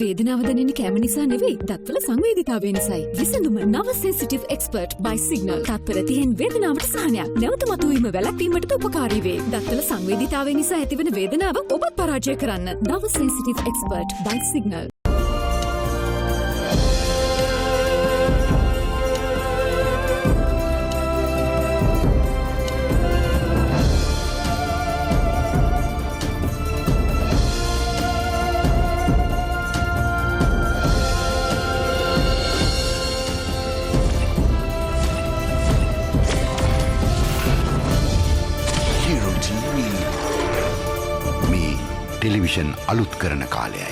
වේදනාව දැනෙන්නේ කැම නිසා නෙවෙයි, දත්වල සංවේදීතාවය නිසායි. විසඳුම නව සෙන්සිටිව් එක්ස්පර්ට් by සිග්නල්. තත්පර 30න් වේදනාවට සහනයක්. නැවත මතුවීම වැළැක්වීමට උපකාරී වේ. දත්වල සංවේදීතාවය නිසා ඇතිවන වේදනාව ඔබත් පරාජය කරන්න. නව sensitive expert by signal. Television අලුත් කරන කාලයයි.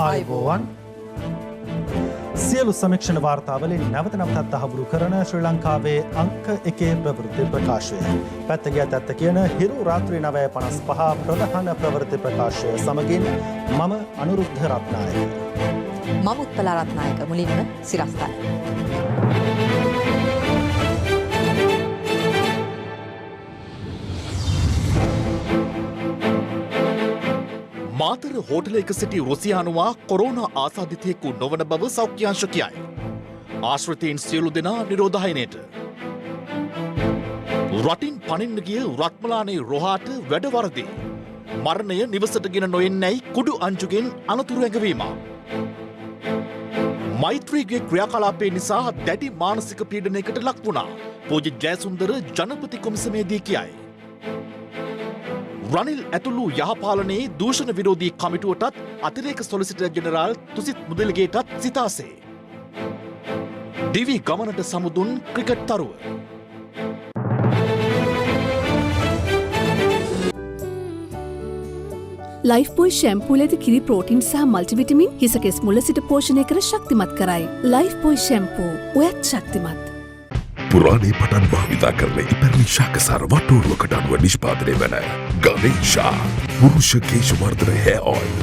ආයුබෝවන් සියලු සමීක්ෂණ වාර්තාවලින් නැවත නැවතත් තහවුරු කරන ශ්‍රී ලංකාවේ අංක 1 ප්‍රවෘත්ති ප්‍රකාශය. පැත්ත ගියත් ඇත්ත කියන හිරු රාත්‍රී 9:55 ප්‍රධාන ප්‍රවෘත්ති ප්‍රකාශය සමගින් මම අනුරුද්ධ රත්නායක. මම උත්පල රත්නායක. මුලින්ම සිරස්තල. මාතර හෝටලයක සිටි රුසියානුවා කොරෝනා ආසාදිතයෙකු නොවන බව සෞඛ්‍යාංශ කියයි. ආශ්‍රිතයින් සියලු දෙනා නිරෝධායනයට. රටින් පනින්න ගිය රත්මලානේ රොහාට වැඩ වරදී. මරණය නිවසට ගෙන නොයෙන්නැයි කුඩු අංජුගෙන් අනතුරු ඇඟවීම. මෛත්‍රීගේ ක්‍රියාකලාපය නිසා දැඩි මානසික පීඩනයකට ලක් වුණා. පූජ්‍ය ජයසුන්දර ජනපති කොමිසමේදී කියයි. රනිල් ඇතුළු යහපාලනයේ දූෂණ විරෝධී කමිටුවටත් අතිරේක සොලිසිටර් ජෙනරාල් තුසිත් මුදලිගේටත් සිතාසේ. දිවි ගමනට සමුදුන් ක්‍රිකට් තරුව. ලයිෆ් බොයි ෂැම්පූල ඇති කිරි ප්‍රෝටින් සහ මල්ටිවිටමින් හිසකෙස් මුල සිට පෝෂණය කර ශක්තිමත් කරයි. ලයිෆ් බොයි ෂැම්පූ ඔයත් ශක්තිමත්. පුරාණයේ පටන් භාවිතා කරන ඉපැරණි ශාකසාර වට්ටෝරුවකට අනුව නිෂ්පාදනය වන ගවේෂා පුරුෂ කේශවර්ධන hair oil.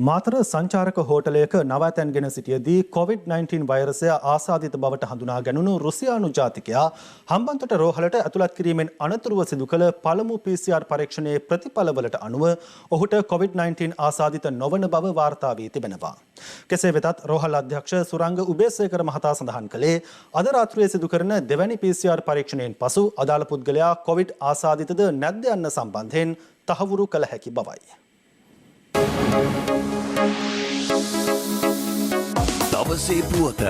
මාතර සංචාරක හෝටලයක නවතැන්ගෙන සිටියදී COVID-19 වෛරසය ආසාදිත බවට හඳුනා ගැනුණු රුසියානු ජාතිකයා හම්බන්තොට රෝහලට ඇතුළත් කිරීමෙන් අනතුරුව සිදු කළ පළමු PCR පරීක්ෂණයේ ප්‍රතිඵලවලට අනුව ඔහුට COVID-19 ආසාදිත නොවන බව වාර්තා වී තිබෙනවා. කෙසේ වෙතත් රෝහල් අධ්‍යක්ෂ සුරංග උබේසේකර මහතා සඳහන් කළේ අද රාත්‍රියේ සිදු කරන දෙවැනි PCR පරීක්ෂණයෙන් පසු අදාළ පුද්ගලයා COVID ආසාදිතද නැද්ද යන්න සම්බන්ධයෙන් තහවුරු කළ හැකි බවයි. දවසේ පුවත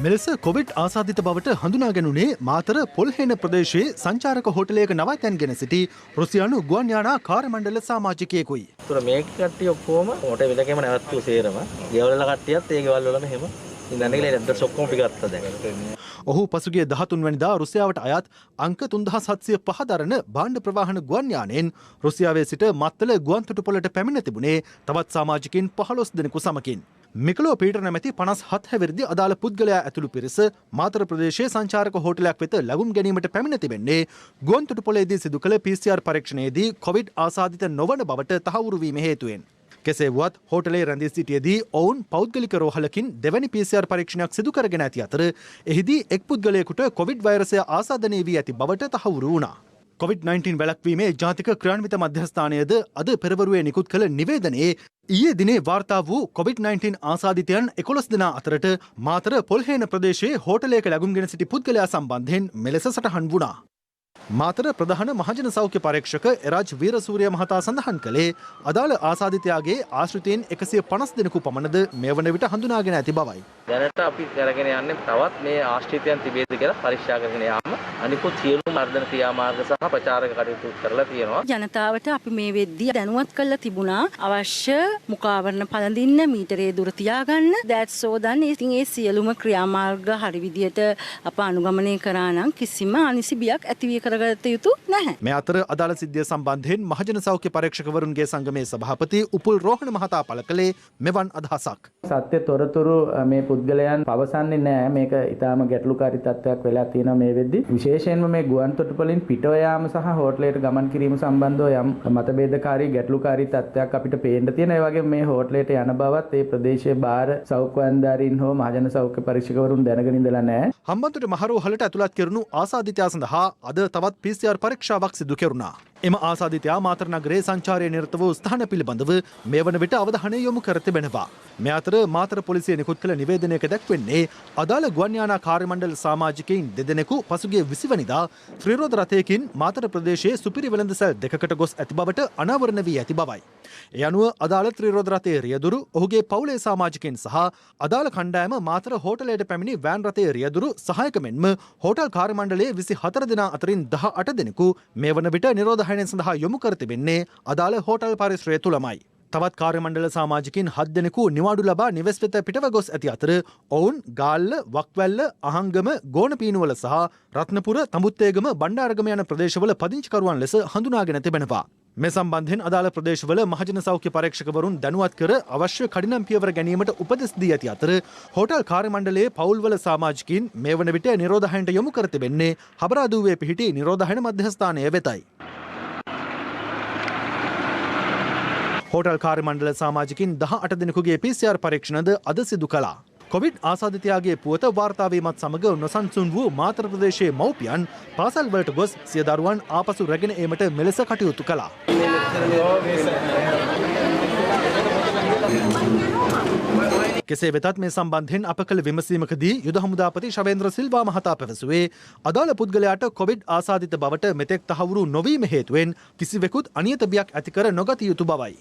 මෙලෙස කොවිඩ් ආසාදිත බවට හඳුනා ගැනුණේ මාතර පොල්හෙන ප්‍රදේශයේ සංචාරක හෝටලයක නවතැන්ගෙන සිටි රුසියානු ගුවන් යානා කාර්ය මණ්ඩල සමාජිකයෙකුයි. ඒතර මේ කට්ටිය ඔක්කොම හෝටල් එකේම නැවතුනේ සේරම. ගෙවල් වල කට්ටියත් ඒ ගෙවල් වලම එහෙම ඉඳන් ඉන්නේ ඇද්දස් ඔක්කොම පිටගත්තා දැන්. ඔහු පසුගිය 13 වෙනිදා රුසියාවට අයත් අංක 3705 දරන භාණ්ඩ ප්‍රවාහන ගුවන් යානයෙන් රුසියාවේ සිට මත්තල ගුවන් තොටුපළට පැමිණ තිබුණේ තවත් සමාජිකින් 15 දෙනෙකු සමගින්. මිකලෝ පීටර් නැමැති 57 හැවිරිදි අදාළ පුද්ගලයා ඇතුළු පිරිස මාතර ප්‍රදේශයේ සංචාරක හෝටලයක් වෙත ලැබුම් ගැනීමට පැමිණ තිබෙන්නේ ගුවන් තොටුපළේදී සිදු කළ PCR පරීක්ෂණයේදී කොවිඩ් ආසාදිත නොවන බවට තහවුරු වීම හේතුවෙන්. කෙසේ වුවත් හෝටලේ රැඳී සිටියේදී ඔවුන් පෞද්ගලික රෝහලකින් දෙවැනි PCR පරීක්ෂණයක් සිදු කරගෙන ඇති අතර එහිදී එක් පුද්ගලයෙකුට කොවිඩ් වෛරසය ආසාදනය වී ඇති බවට තහවුරු වුණා. COVID-19 වැළැක්වීමේ ජාතික ක්‍රියාන්විත මධ්‍යස්ථානයද අද පෙරවරුවේ නිකුත් කළ නිවේදනයේ ඊයේ දිනේ වාර්තා වූ COVID-19 ආසාදිතයන් 11 දෙනා අතරට මාතර පොල්හේන ප්‍රදේශයේ හෝටලයක ලැබුම්ගෙන සිටි පුද්ගලයා සම්බන්ධයෙන් මෙලෙස සටහන් වුණා. මාතර ප්‍රධාන මහජන සෞඛ්‍ය පරීක්ෂක එරාජ් වීරසූරිය මහතා සඳහන් කළේ අදාළ ආසාදිතයාගේ ආශ්‍රිතයන් 150 දෙනෙකු පමණද මේ වන විට හඳුනාගෙන ඇති බවයි. දැනට අපි අරගෙන යන්නේ තවත් මේ ආශ්‍රිතයන් තිබේද කියලා පරීක්ෂා කරගෙන යාම. අනිකුත් සියලු මර්ධන ක්‍රියාමාර්ග සහ ප්‍රචාරක කටයුතු කරලා තියෙනවා. ජනතාවට අපි මේ වෙද්දී දැනුවත් කරලා තිබුණා අවශ්‍ය මුඛාවරණ පළඳින්න මීටරේ දුර තියාගන්න. that's so done. ඉතින් ඒ සියලුම ක්‍රියාමාර්ග හරි විදියට අප අනුගමනය කරා නම් කිසිම අනිසි බියක් ඇති කර කරගත යුතු නැහැ. මේ අතර අදාළ සිද්ධිය සම්බන්ධයෙන් මහජන සෞඛ්‍ය පරීක්ෂකවරුන්ගේ සංගමේ සභාපති උපුල් රෝහණ මහතා පළ කළේ මෙවන් අදහසක්. සත්‍ය තොරතුරු මේ පුද්ගලයන් පවසන්නේ නැහැ. මේක ඊටාම ගැටලුකාරී තත්ත්වයක් වෙලා තියෙනවා මේ වෙද්දි. විශේෂයෙන්ම මේ ගුවන් තොටුපළින් පිටව යාම සහ හෝටලයට ගමන් කිරීම සම්බන්ධව යම් මතභේදකාරී ගැටලුකාරී තත්ත්වයක් අපිට පේන්න තියෙනවා. ඒ වගේම මේ හෝටලයට යන බවත් ඒ ප්‍රදේශයේ බාහිර සෞඛ්‍ය වන්දාරීන් හෝ මහජන සෞඛ්‍ය පරීක්ෂකවරුන් දැනගෙන ඉඳලා නැහැ. හම්බන්තොට මහරෝහලට ඇතුළත් කෙරුණු ආසාදිතයා සඳහා අද තවත් PCR පරීක්ෂාවක් සිදු කෙරුණා. එම ආසාදිතයා මාතර නගරයේ සංචාරයේ නිරත වූ ස්ථාන පිළිබඳව මේ වන විට අවධානය යොමු කර තිබෙනවා. මේ අතර මාතර පොලිසිය නිකුත් කළ නිවේදනයක දැක්වෙන්නේ අදාළ ගුවන් යානා කාර්ය මණ්ඩල සමාජිකයින් දෙදෙනෙකු පසුගිය 20 වෙනිදා ත්‍රිරෝද රථයකින් මාතර ප්‍රදේශයේ සුපිරි වෙළඳසැල් දෙකකට ගොස් ඇති බවට අනාවරණ වී ඇති බවයි. ඒ අනුව අදාළ ත්‍රිරෝද රථයේ රියදුරු ඔහුගේ පවුලේ සමාජිකයින් සහ අදාළ කණ්ඩායම මාතර හෝටලයට පැමිණි වෑන් රථයේ රියදුරු සහායක මෙන්ම හෝටල් කාර්ය මණ්ඩලයේ 24 දෙනා අතරින් 18 දෙනෙකු මේ වන විට නිරෝධායනය සඳහා යොමු කර තිබෙන්නේ අදාළ හෝටල් පරිශ්‍රය තුලමයි. තවත් කාර්ය මණ්ඩල සමාජිකින් 7 දෙනෙකු නිවාඩු ලබා නිවෙස් වෙත පිටව ගොස් ඇති අතර ඔවුන් ගාල්ල, වක්වැල්ල, අහංගම, ගෝණපීනුවල සහ රත්නපුර, තඹුත්තේගම, බණ්ඩාරගම යන ප්‍රදේශවල පදිංචිකරුවන් ලෙස හඳුනාගෙන තිබෙනවා. මේ සම්බන්ධයෙන් අදාළ ප්‍රදේශවල මහජන සෞඛ්‍ය පරීක්ෂකවරුන් දැනුවත් කර අවශ්‍ය කඩිනම් පියවර ගැනීමට උපදෙස් දී ඇති අතර හෝටල් කාර්ය මණ්ඩලයේ පවුල්වල සමාජිකින් මේ වන විට නිරෝධායනට යොමු කර තිබෙන්නේ හබරාදුවේ පිහිටි නිරෝධායන මධ්‍යස්ථානය වෙතයි. හෝටල් කාර්ය මණ්ඩල සමාජිකින් 18 දෙනෙකුගේ PCR පරීක්ෂණද අද සිදු කළා. කොවිඩ් ආසාදිතයාගේ පුවත වාර්තා වීමත් සමග නොසන්සුන් වූ මාතර ප්‍රදේශයේ මව්පියන් පාසල් වලට ගොස් සිය දරුවන් ආපසු රැගෙන ඒමට මෙලෙස කටයුතු කළා. කෙසේ වෙතත් මේ සම්බන්ධයෙන් අප කළ විමසීමකදී යුද හමුදාපති ශවේන්ද්‍ර සිල්වා මහතා පැවසුවේ අදාළ පුද්ගලයාට කොවිඩ් ආසාදිත බවට මෙතෙක් තහවුරු නොවීම හේතුවෙන් කිසිවෙකුත් අනියත බියක් ඇති කර නොගත යුතු බවයි.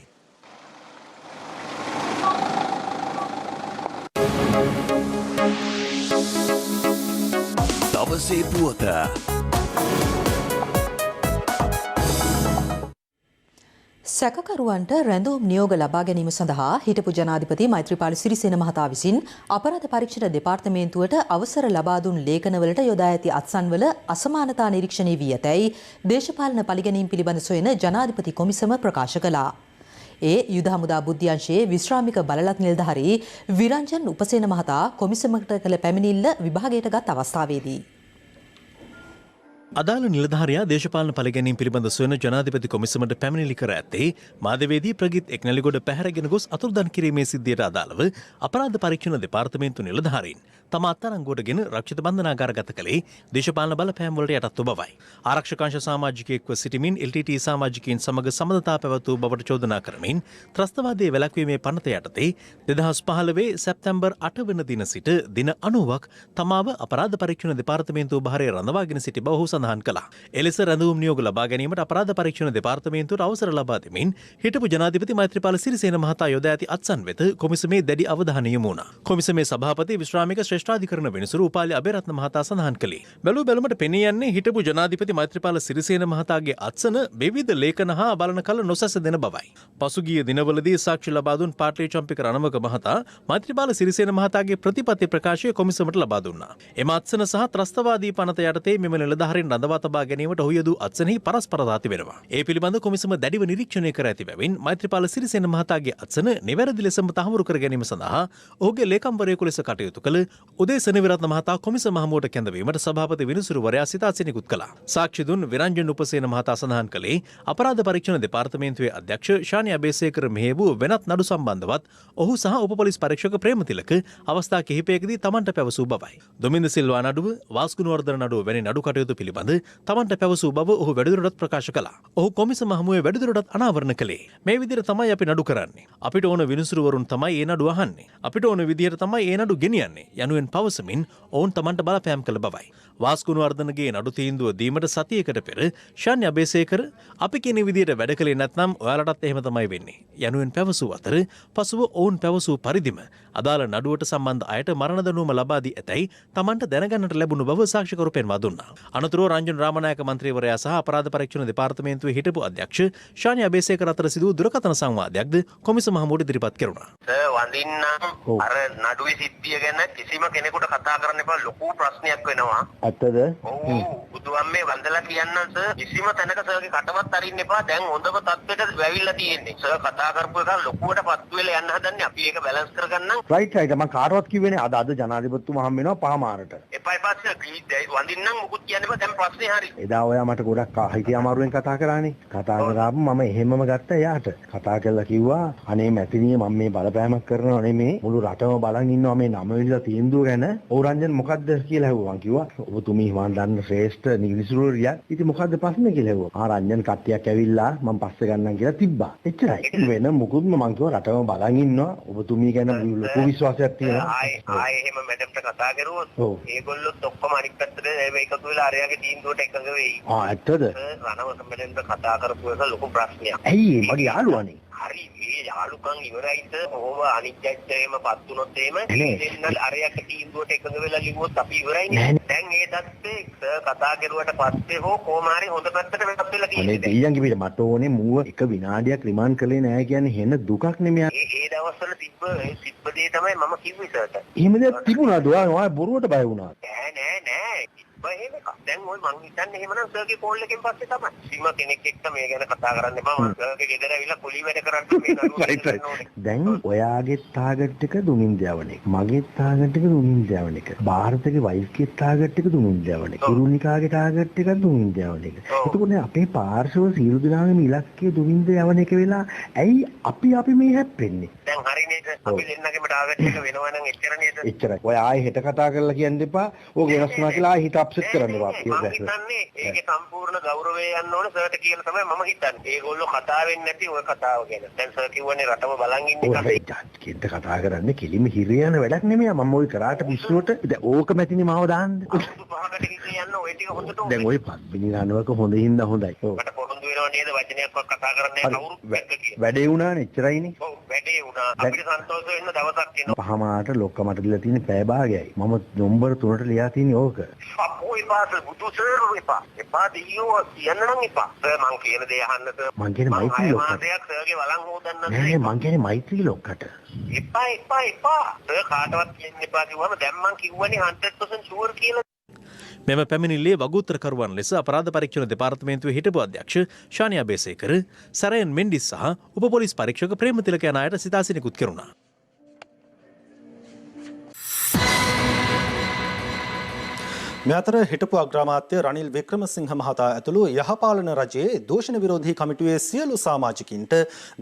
දවසේ පුවත. සැකකරුවන්ට රැඳවුම් නියෝග ලබා ගැනීම සඳහා හිටපු ජනාධිපති මෛත්‍රීපාල සිරිසේන මහතා විසින් අපරාධ පරීක්ෂණ දෙපාර්තමේන්තුවට අවසර ලබා දුන් ලේඛනවලට යොදා ඇති අත්සන්වල අසමානතා නිරීක්ෂණය වී ඇතැයි දේශපාලන පරිගැනීම් පිළිබඳ සොයන ජනාධිපති කොමිසම ප්‍රකාශ කළා. ඒ යුද හමුදා බුද්ධ්‍යංශයේ විශ්‍රාමික බලලත් නිලධාරී විරංජන් උපසේන මහතා කොමිසමකට කළ පැමිණිල්ල විභාගයට ගත් අවස්ථාවේදී අදාළ නිලධාරියා දේශපාලන පරිගැනීම් පිළිබඳ සොයන ජනාධිපති කොමිසමට පැමිණිලි කර ඇත්තේ මාධ්‍යවේදී ප්‍රගීත් එක්නැලිගොඩ පැහැරගෙන ගොස් අතුරුදන් කිරීමේ සිද්ධියට අදාළව අපරාධ පරීක්ෂණ දෙපාර්තමේන්තු නිලධාරීන් තම අත්අඩංගුවටගෙන රක්ෂිත බන්ධනාගාරගත කළේ දේශපාලන බලපෑම් වලට යටත්ව බවයි. ආරක්ෂකාංශ සමාජිකයෙක්ව සිටිමින් LTT සමාජිකයින් සමග සමඳතා පැවැත් වූ බවට චෝදනා කරමින් ත්‍රස්තවාදයේ වැළැක්වීමේ පනත යටතේ 2015 සැප්තැම්බර් 8 වන දින සිට දින 90ක් තමාව අපරාධ පරීක්ෂණ දෙපාර්තමේන්තුව භාරයේ රඳවාගෙන සිටි බව ඔහු සඳහන් කළා. එලෙස රැඳවුම් නියෝග ලබා ගැනීමට අපරාධ පරීක්ෂණ දෙපාර්තමේන්තුවට අවසර ලබා දෙමින් හිටපු ජනාධිපති මෛත්‍රීපාල සිරිසේන මහතා යොදා ඇති අත්සන් වෙත කොමිසමේ දැඩි අවධානය යොමු වුණා. කොමිසමේ සභාපති විශ්‍රාමික ශ්‍රේෂ්ඨාධිකරණ වෙනසුරු උපාලි අබේරත්න මහතා සඳහන් කළේ බැලු බැලමට පෙනී යන්නේ හිටපු ජනාධිපති මෛත්‍රීපාල සිරිසේන මහතාගේ අත්සන විවිධ ලේඛන හා බලන කල නොසැස දෙන බවයි. පසුගිය දිනවලදී සාක්ෂි ලබා දුන් පාටලී චම්පික රණවක මහතා මෛත්‍රීපාල සිරිසේන මහතාගේ ප්‍රතිපත්ති ප්‍රකාශය කොමිසමට ලබා දුන්නා. එම අත්සන සහ ත්‍රස්තවාදී පනත යටතේ මෙම නිලධාරීන් රඳවා තබා ගැනීමට ඔහු යොදූ අත්සනෙහි පරස්පරතා තිබෙනවා. ඒ පිළිබඳ කොමිසම දැඩිව නිරීක්ෂණය කර ඇති බැවින් මෛත්‍රීපාල සිරිසේන මහතාගේ අත්සන නිවැරදි ලෙසම තහවුරු කර ගැනීම සඳහා ඔහුගේ ලේකම්වරයෙකු ලෙස කටයුතු කළ උදේ සෙනවිරත්න මහතා කොමිසම හමුවට කැඳවීමට සභාපති විනිසුරුවරයා සිතාසි නිකුත් කළා. සාක්ෂි දුන් විරංජන් උපසේන මහතා සඳහන් කළේ අපරාධ පරීක්ෂණ දෙපාර්තමේන්තුවේ අධ්‍යක්ෂ ශානි අබේසේකර මෙහෙයවූ වෙනත් නඩු සම්බන්ධවත් ඔහු සහ උප පොලිස් පරීක්ෂක ප්‍රේමතිලක අවස්ථා කිහිපයකදී තමන්ට පැවසූ බවයි. දුමින්ද සිල්වා නඩුව, වාස්කුණුවර්ධන නඩුව වැනි නඩු කටයුතු පිළිබඳ තමන්ට පැවසූ බව ඔහු වැඩිදුරටත් ප්‍රකාශ කළා. ඔහු කොමිසම හමුවේ වැඩිදුරටත් අනාවරණ කළේ මේ විදිහට තමයි අපි නඩු කරන්නේ. අපිට ඕන විනිසුරුවරුන් තමයි ඒ නඩුව අහන්නේ. අපිට ඕන විදිහට තමයි ඒ නඩු ගෙනියන්නේ. යනුවෙන් පවසමින් ඔවුන් තමන්ට බලපෑම් කළ බවයි. වාස්කුණුවර්ධනගේ නඩු තීන්දුව දීමට සතියකට පෙර ශාන්‍ය අබේසේකර අපි කියන විදිහට වැඩ කළේ නැත්නම් ඔයාලටත් එහෙම තමයි වෙන්නේ. යනුවෙන් පැවසූ අතර පසුව ඔවුන් පැවසූ පරිදිම අදාළ නඩුවට සම්බන්ධ අයට මරණ දඬුවම ලබා දී ඇතැයි තමන්ට දැනගන්නට ලැබුණු බව සාක්ෂිකරු පෙන්වා දුන්නා. අනතුරුව රංජන් රාමනායක මන්ත්‍රීවරයා සහ අපරාධ පරීක්ෂණ දෙපාර්තමේන්තුවේ හිටපු අධ්‍යක්ෂ ශානි අබේසේකර අතර සිදු වූ දුරකථන සංවාදයක්ද කොමිසම හමුවට ඉදිරිපත් කෙරුණා. වඳින්නම් අර නඩුවේ සිද්ධිය ගැන කිසිම කෙනෙකුට කතා කරන්න එපා ලොකු ප්‍රශ්නයක් වෙනවා. ඇත්තද? ඔව් බුදුන් මේ වන්දලා කියන්නම් සර් කිසිම තැනක සර්ගේ කටවත් අරින්න එපා. දැන් හොඳම තත්ත්වයට වැවිලා තියෙන්නේ. සර් කතා කරපු එක ලොකුවට පත්තු වෙලා යන්න හදන්නේ. අපි ඒක බැලන්ස් කරගන්නම්. රයිට් මම කාටවත් කිව්වේනේ අද ජනාධිපතිතුමා හම් වෙනවා පහමාරට. එපා සර් වඳින්නම් මුකුත් කියන්න එපා. දැන් ප්‍රශ්නේ හරි. එදා ඔයා මට ගොඩක් හිතේ අමාරුවෙන් කතා කරානේ. කතා කරාම මම එහෙමම ගත්තා එයාට. කතා කරලා කිව්වා අනේ මැතිණිය මම මේ බලපෑමක් කරනවා නෙමේ මුළු රටම බලන් ඉන්නවා මේ 9 වෙනිදා තීන්දුව ගැන. ඔව් රංජන් මොකද්ද කියලා ඇහුවා. මං කිව්වා ඔබතුමී මන් දන්න ශ්‍රේෂ්ඨ නිවිසුරුරියක්. ඉතින් මොකද්ද ප්‍රශ්නේ කියලා ඇහුවා. රංජන් කට්ටියක් ඇවිල්ලා මම පස්සේ ගන්නම් කියලා තිබ්බා. එච්චරයි. වෙන මුකුත්ම මං කිව්වා රටම බලන් ඉන්නවා. ඔබතුමී ගැන ලොකු විශ්වාසයක් තියෙනවා. ආයේ එහෙම මැඩම්ට කතා කරුවොත් ඒගොල්ලොත් ඔක්කොම අනිත් පැත්තට එකතු වෙලා අරයාගේ තීන්දුවට එකඟ වෙයි. ඇත්තද? රණවක මැඩම්ට කතා කරපු එක ලොකු ප්‍රශ්නයක්. ඇයි මගේ යාළුවානේ. හරි මේ යාළුකම් ඉවරයිද? ඔහොම අනිත් ජජ්ජ එහෙම පත් වුණොත් එහෙම දෙන්න අරයාගේ තීන්දුවට එකඟ වෙලා ලිව්වොත් අපි ඉවරයිනේ. දැන් ඒ දත්තේ කතා කරුවට පස්සේ හෝ කොහොම හරි හොඳ පැත්තට වෙනස් වෙලා තියෙන්නේ. අනේ දෙයියන්ගේ පිට මට ඕනේ මුව එක විනාඩියක් රිමාන්ඩ් කළේ නැහැ කියන්නේ හෙන දුකක් නෙමෙයි. ඒ දවස්වල තිබ්බ දේ තමයි මම කිව්වේ සර්ට. එහෙම දෙයක් තිබුණාද? ඔයා බොරුවට බය වුණා. නෑ. දැන් ඔය මං හිතන්නේ එහෙමනම් සර්ගේ කෝල් එකෙන් පස්සේ තමයි. සීම කෙනෙක් එක්ක මේ ගැන කතා කරන්න එපා. මම සර්ගේ ගෙදර ඇවිල්ලා පොලි වැඩ කරන්න මේ නඩුව. දැන් ඔයාගේ ටාගට් එක දුමින්ද යවන එක. මගේ ටාගට් එක දුමින්ද යවන එක. ಭಾರತගේ වයිෆ්ගේ ටාගට් එක දුමින්ද යවන එක. ඉරුනිකාගේ ටාගට් එක දුමින්ද යවන එක. එතකොට අපේ පාර්ශව සියලු දෙනාගේම ඉලක්කය දුමින්ද යවන එක වෙලා ඇයි අපි මේ හැප්පෙන්නේ? දැන් හරිනේ අපි දෙන්නගේම ටාගට් එක වෙනවා නම් එච්චර නේද? එච්චරයි. ඔය ආයේ හෙට කතා කරලා කියන්න එපා. ඕක වෙනස් වුණා කියලා ආයේ හිත අප්සෙට් කරන්න එපා. මම හිතන්නේ ඒකේ සම්පූර්ණ ගෞරවය යන්න ඕන සර්ට කියලා තමයි මම හිතන්නේ. ඒගොල්ලෝ කතා වෙන්නේ නැති ඔය කතාව ගැන. දැන් සර් කිව්වනේ රටම බලන් ඉන්නේ කතාව. කතා කරන්නේ කෙලිම හිරේ යන වැඩක් නෙමෙයි. මම ওই කරාට පිස්සුවට දැන් ඕක මැතිනේ මාව දාන්න. පහකට යන්න ඔය ටික හොඳට දැන් ඔය පස්බිනි රණවක හොඳින්ද හොඳයි. මට පොරොන්දු වෙනව නේද වචනයක්වත් කතා කරන්නේ කවුරුත් වැද්ද කියලා. වැඩේ වුණානේ එච්චරයිනේ. ඔව් වැඩේ වුණා. අපිට සන්තෝෂ වෙන්න දවසක් එනවා. පහමාරට ලොක්ක මට දීලා තියෙන පැය භාගයයි. මම නම්බර 3ට ලියා තියෙන්නේ ඕක. අපෝ එපා බුදු සර් එපා දෙයියෝ කියන්න නම් එපා. සර් මං කියන දේ අහන්න සර්. මං කියන්නේ මෛත්‍රී ලොක්කට. මාසයක් සර්ගේ වළං හොදන්න නෑ මං කියන්නේ මෛත්‍රී ලොක්කට. එපා. සර් කාටවත් කියන්න එපා කිව්වම දැන් මං කිව්වනේ 100% ෂුවර් කියලා. මෙම පැමිණිල්ලේ වගඋත්තරකරුවන් ලෙස අපරාධ පරීක්ෂණ දෙපාර්තමේන්තුවේ හිටපු අධ්‍යක්ෂ ශානි අබේසේකර, සරයන් මෙන්ඩිස් සහ උප පොලිස් පරීක්ෂක ප්‍රේමතිලක යන අයට සිතාසිනිකුත් කෙරුණා. මේ අතර හිටපු අග්‍රාමාත්‍ය රනිල් වික්‍රමසිංහ මහතා ඇතුළු යහපාලන රජයේ දූෂණ විරෝධී කමිටුවේ සියලු සමාජිකින්ට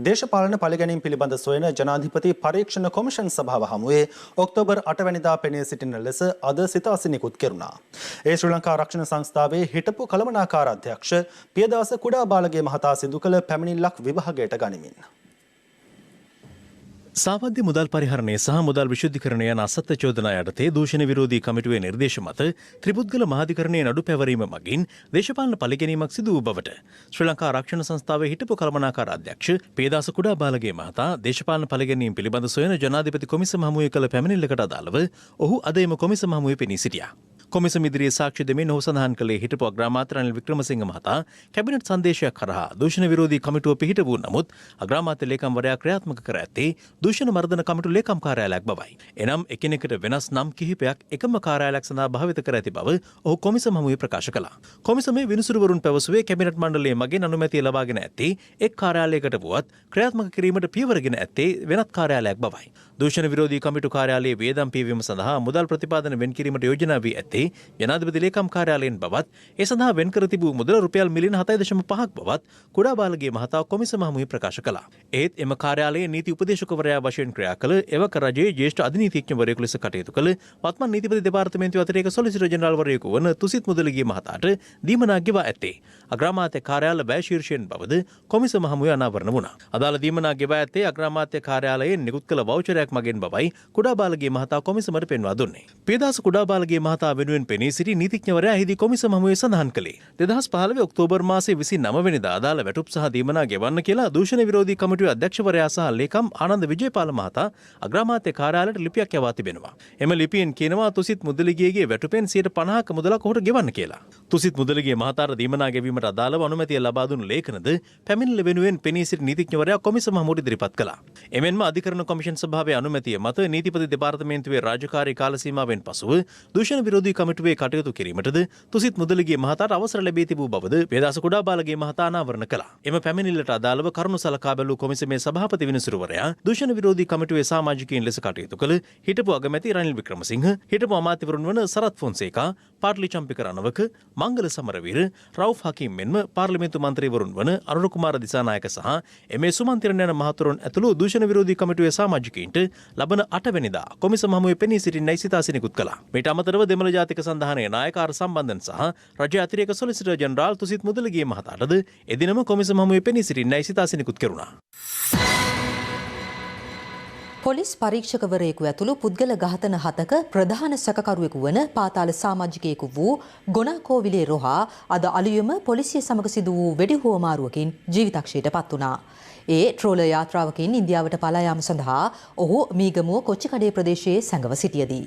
දේශපාලන පළිගැනීම් පිළිබඳ සොයන ජනාධිපති පරීක්ෂණ කොමිෂන් සභාව හමුවේ ඔක්තෝබර් 8 වැනිදා පෙනී සිටින ලෙස අද සිතාසිනිකුත් කෙරුණා. ඒ ශ්‍රී ලංකා රක්ෂණ සංස්ථාවේ හිටපු කළමනාකාර අධ්‍යක්ෂ පියදාස කුඩාබාලගේ මහතා සිදු කළ පැමිණිල්ලක් විභාගයට ගනිමින් සාවද්‍ය මුදල් පරිහරණය සහ මුදල් විශුද්ධිකරණය යන අසත්‍ය චෝදනා යටතේ දූෂණ විරෝධී කමිටුවේ නිර්දේශ මත ත්‍රිපුද්ගල මහාධිකරණයේ නඩු පැවරීම මගින් දේශපාලන පළිගැනීමක් සිදු වූ බවට ශ්‍රී ලංකා රක්ෂණ සංස්ථාවේ හිටපු කළමනාකාර අධ්‍යක්ෂ පේදාස කුඩාබාලගේ මහතා දේශපාලන පළිගැනීම් පිළිබඳ සොයන ජනාධිපති කොමිසම හමුවේ කළ පැමිණිල්ලකට අදාළව ඔහු අද එම කොමිසම හමුවේ පෙනී සිටියා. කොමිසම ඉදිරියේ සාක්ෂි දෙමින් ඔහු සඳහන් කළේ හිටපු අග්‍රාමාත්‍ය රනිල් වික්‍රමසිංහ මහතා කැබිනට් සංදේශයක් කරහා දූෂණ විරෝධී කමිටුව පිහිට වූ නමුත් අග්‍රාමාත්‍ය ලේකම්වරයා ක්‍රියාත්මක කර ඇත්තේ දූෂණ මර්දන කමිටු ලේකම් කාර්යාලයක් බවයි. එනම් එකිනෙකට වෙනස් නම් කිහිපයක් එකම කාර්යාලයක් සඳහා භාවිත කර ඇති බව ඔහු කොමිසම හමුවේ ප්‍රකාශ කළා. කොමිසමේ විනිසුරුවරුන් පැවසුවේ කැබිනට් මණ්ඩලයේ මගින් අනුමැතිය ලබාගෙන ඇත්තේ එක් කාර්යාලයකට වුවත් ක්‍රියාත්මක කිරීමට පියවරගෙන ඇත්තේ වෙනත් කාර්යාලයක් බවයි. දූෂණ විරෝධී කමිටු කාර්යාලයේ වේදම් පියවීම සඳහා මුදල් ප්‍රතිපාදන වෙන් කිරීමට යෝජනා වී ඇත්තේ ජනාධිපති ලේකම් කාර්යාලයෙන් බවත් ඒ සඳහා වෙන් කර තිබූ මුදල රුපියල් මිලියන 7.5ක් බවත් කුඩාබාලගේ මහතා කොමිසම හමුවේ ප්‍රකාශ කළා. ඒත් එම කාර්යාලයේ නීති උපදේශකවරයා වශයෙන් ක්‍රියා කළ එවක රජයේ ජ්‍යෙෂ්ඨ අධිනීතිඥවරයෙකු ලෙස කටයුතු කළ වත්මන් නීතිපති දෙපාර්තමේන්තුවේ අතිරේක සොලිසිටර් ජෙනරාල්වරයෙකු වන තුසිත් මුදලිගේ මහතාට දීමනා ගෙවා ඇත්තේ අග්‍රාමාත්‍ය කාර්යාල වැය ශීර්ෂයෙන් බවද කොමිසම හමුවේ අනාවරණ වුණා. අදාළ දීමනා ගෙවා ඇත්තේ අග්‍රාමාත්‍ය කාර්යාලයෙන් නිකුත් කළ වවුචරයක් මගින් බවයි කුඩාබාලගේ මහතා කොමිසමට පෙන්වා දුන්නේ. පියදාස කුඩාබාලගේ මහතා වෙනුවෙන් පෙනී සිටි නීතිඥවරයා එහිදී කොමිසම හමුවේ සඳහන් කළේ 2015 ඔක්තෝබර් මාසයේ 29 වෙනිදා අදාළ වැටුප් සහ දීමනා ගෙවන්න කියලා දූෂණ විරෝධී කමිටුවේ අධ්‍යක්ෂවරයා සහ ලේකම් ආනන්ද විජේපාල මහතා අග්‍රාමාත්‍ය කාර්යාලයට ලිපියක් යවා තිබෙනවා. එම ලිපියෙන් කියනවා තුසිත් මුදලිගියගේ වැටුපෙන් 50%ක මුදලක් ඔහුට ගෙවන්න කියලා. තුසිත් මුදලිගිය මහතාට දීමනා ගෙවීමට අදාළව අනුමැතිය ලබා දුන් ලේඛනද පැමිණිල්ල වෙනුවෙන් පෙනී සිටි නීතිඥවරයා කොමිසම හමුවට ඉදිරිපත් කළා. එමෙන්ම අධිකරණ කොමිෂන් සභාවේ අනුමැතිය මත නීතිපති දෙපාර්තමේන්තුවේ රාජකාරී කාල සීමාවෙන් පසුව දූෂණ විරෝධී කමිටුවේ කටයුතු කිරීමටද තුසිත් මුදලිගේ මහතාට අවසර ලැබී තිබූ බවද වේදාස කුඩාබාලගේ මහතා අනාවරණ කළා. එම පැමිණිල්ලට අදාළව කරුණු සලකා බැලූ කොමිසමේ සභාපති විනිසුරුවරයා දූෂණ විරෝධී කමිටුවේ සමාජිකයින් ලෙස කටයුතු කළ හිටපු අගමැති රනිල් වික්‍රමසිංහ, හිටපු අමාත්‍යවරුන් වන සරත් ෆොන්සේකා, පාට්ලි චම්පික රණවක, මංගල සමරවීර, රවුෆ් හකීම් මෙන්ම පාර්ලිමේන්තු මන්ත්‍රීවරුන් වන අරුණ කුමාර දිසානායක සහ එමේ සුමන්තිරණ යන මහතුරුන් ඇතුළු දූෂණ විරෝධී කමිටුවේ සමාජිකයින්ට ලබන 8 වෙනිදා කොමිසම හමුවේ පෙනී සිටින්නයි සිතාසි නිකුත් කළා. මීට අමතරව දෙමළ ජාතික සන්ධානයේ නායකාර සම්බන්ධන් සහ රජ අතිරේක සොලිසිටර් ජෙනරාල් තුසිත් මුදලිගේ මහතාටද එදිනම කොමිසම හමුවේ පෙනී සිටින්නයි සිතාසි නිකුත් කෙරුණා. පොලිස් පරීක්ෂකවරයෙකු ඇතුළු පුද්ගල ඝාතන 7ක ප්‍රධාන සැකකරුවෙකු වන පාතාල සමාජිකයෙකු වූ ගොනාකෝවිලේ රොහා අද අලුයම පොලිසිය සමග සිදු වූ වෙඩි හුවමාරුවකින් ජීවිතක්ෂයට පත් වුණා. ඒ ට්‍රෝලර් යාත්‍රාවකින් ඉන්දියාවට පලා යාම සඳහා ඔහු මීගමුව කොච්චිකඩේ ප්‍රදේශයේ සැඟව සිටියදී.